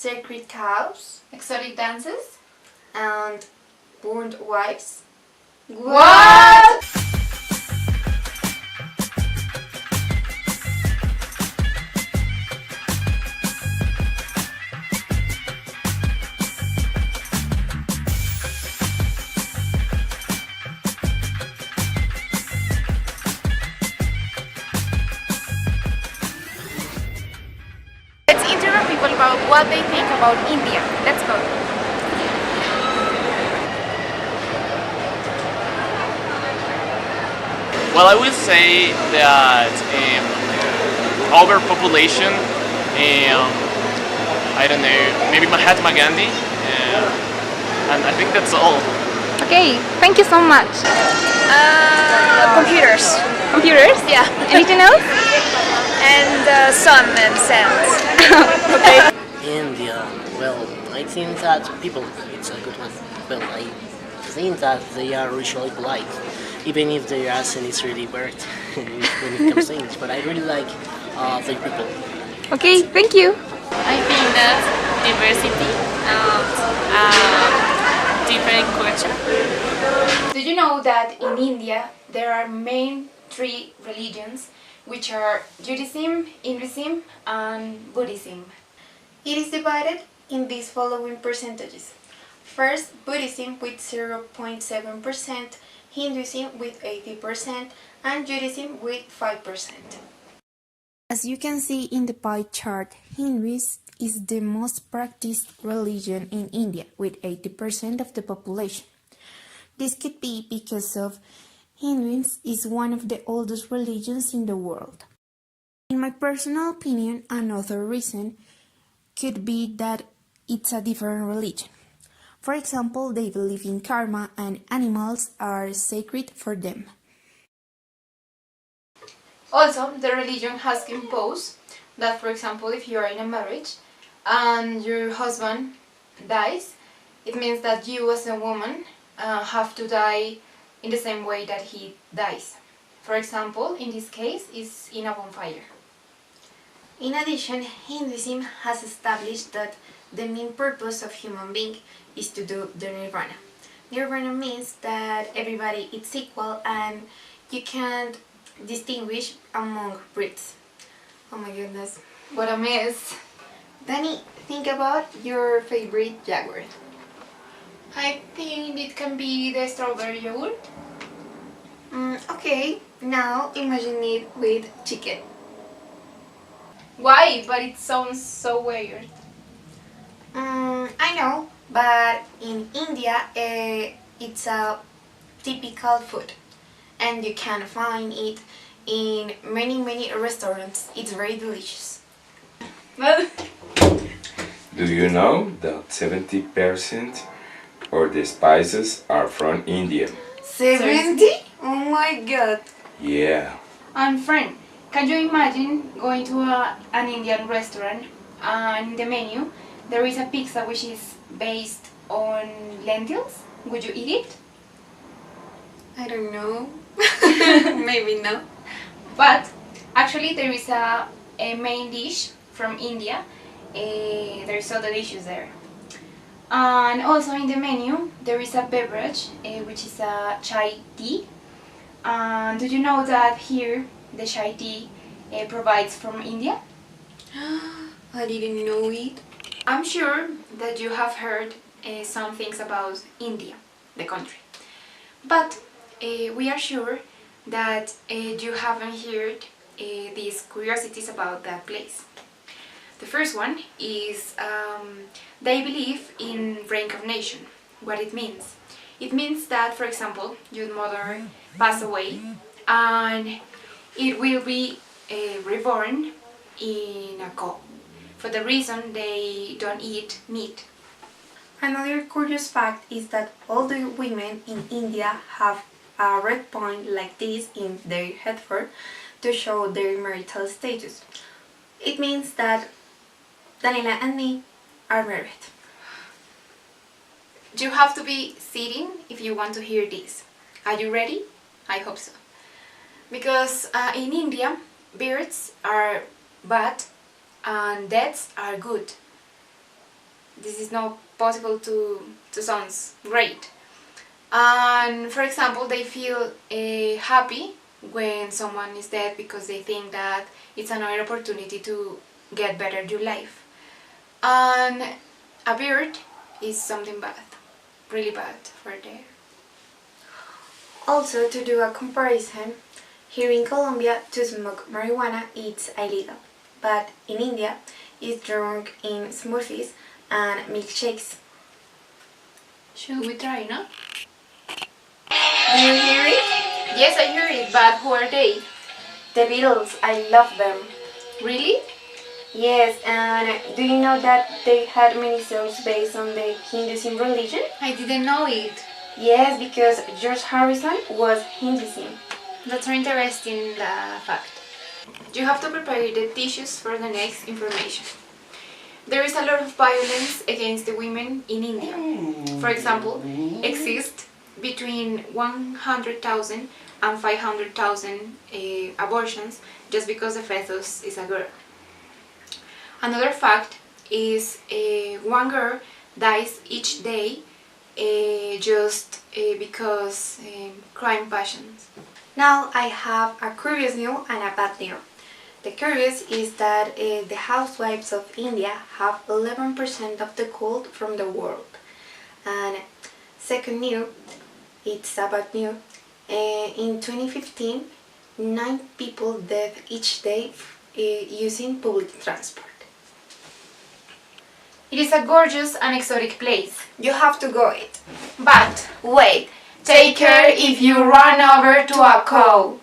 sacred cows, exotic dances. and burned wives. What? Let's interview people about what they think about India. Let's go. Well, I would say that overpopulation, I don't know, maybe Mahatma Gandhi, and I think that's all. Okay, thank you so much. Computers. Computers? Yeah. Anything else? And sun and sand. India, well, I think that people, it's a good one. Well, I think that they are usually polite, even if their accent is really weird when it comes to English. But I really like their people. Okay, thank you. I think that diversity and different culture. Do you know that in India there are main three religions, which are Judaism, Hinduism and Buddhism? It is divided in these following percentages. First, Buddhism with 0.7%, Hinduism with 80% and Judaism with 5%. As you can see in the pie chart, Hinduism is the most practiced religion in India with 80% of the population. This could be because of Hinduism is one of the oldest religions in the world. In my personal opinion, another reason could be that it's a different religion. For example, they believe in karma and animals are sacred for them. Also, the religion has imposed that, for example, if you are in a marriage and your husband dies, it means that you as a woman have to die in the same way that he dies. For example, in this case, is in a bonfire. In addition, Hinduism has established that the main purpose of human being is to do the nirvana. Nirvana means that everybody is equal and you can't distinguish among breeds. Oh my goodness, what a mess. Danny, think about your favorite jaguar. I think it can be the strawberry yogurt. Okay, now imagine it with chicken. Why? But it sounds so weird. I know, but in India it's a typical food and you can find it in many restaurants. It's very delicious. Do you know that 70% of the spices are from India? 70? Oh my god. Yeah. And friend, can you imagine going to an Indian restaurant and in the menu there is a pizza which is based on lentils? Would you eat it? I don't know. Maybe no. But actually there is a main dish from India. There is so delicious there. And also in the menu there is a beverage which is a chai tea. And do you know that here the chai tea provides from India? I didn't know it. I'm sure that you have heard some things about India, the country. But we are sure that you haven't heard these curiosities about that place. The first one is they believe in reincarnation. What it means? It means that, for example, your mother passed away and it will be reborn in a cow. For the reason they don't eat meat. Another curious fact is that all the women in India have a red point like this in their headboard to show their marital status. It means that Daniela and me are married. You have to be sitting if you want to hear this. Are you ready? I hope so. Because in India, births are bad and deaths are good. this is not possible to sound great. And for example, they feel happy when someone is dead because they think that it's another opportunity to get better your life. And a bird is something bad, really bad for there. Also, to do a comparison, here in Colombia to smoke marijuana is illegal, but in India it's drunk in smoothies and milkshakes. Should we try, no? Do you hear it? Yes, I hear it, but who are they? The Beatles, I love them. Really? Yes, and do you know that they had many songs based on the Hinduism religion? I didn't know it. Yes, because George Harrison was Hinduism. That's very interesting fact. You have to prepare the tissues for the next information. There is a lot of violence against the women in India. For example, exists between 100,000 and 500,000 abortions just because the fetus is a girl. Another fact is one girl dies each day just because crime passions. Now I have a curious news and a bad news. The curious is that the housewives of India have 11% of the gold from the world. And second news, it's a bad news. In 2015, 9 people died each day using public transport. It is a gorgeous and exotic place. You have to go it. But wait, take care if you run over to a cow.